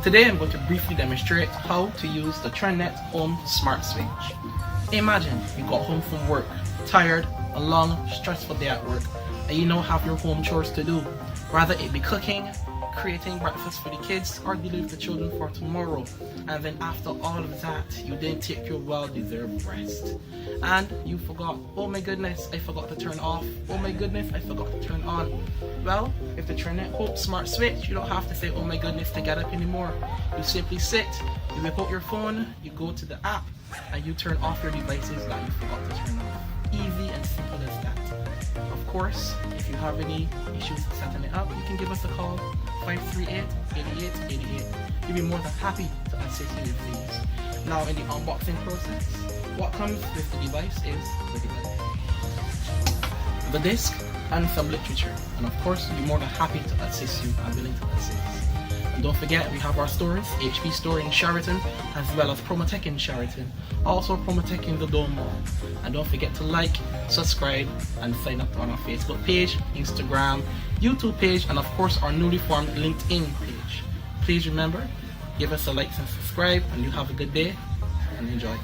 Today I'm going to briefly demonstrate how to use the Trendnet Home Smart Switch. Imagine you got home from work, tired, a long, stressful day at work, and you now have your home chores to do. Rather it be cooking, creating breakfast for the kids, or dealing with the children for tomorrow. And then after all of that, you then take your well-deserved rest. And you forgot, oh my goodness, I forgot to turn off. Oh my goodness, I forgot to turn on. Well, with the Trendnet Home Smart Switch, you don't have to say, oh my goodness, to get up anymore. You simply sit, you whip out your phone, you go to the app, and you turn off your devices that you forgot to turn off. Easy and simple as that. Of course, if you have any issues setting it up, you can give us a call, 538-8888. We'll be more than happy to assist you with these. Now in the unboxing process, what comes with the device is the device, the disc, and some literature. And of course, we'll be more than happy to assist you and willing to assist. And don't forget, we have our stores, HP Store in Sheraton, as well as Promotech in Sheraton, also Promotech in the Dome Mall. And don't forget to like, subscribe, and sign up on our Facebook page, Instagram, YouTube page, and of course our newly formed LinkedIn page. Please remember, give us a like and subscribe, and you have a good day, and enjoy.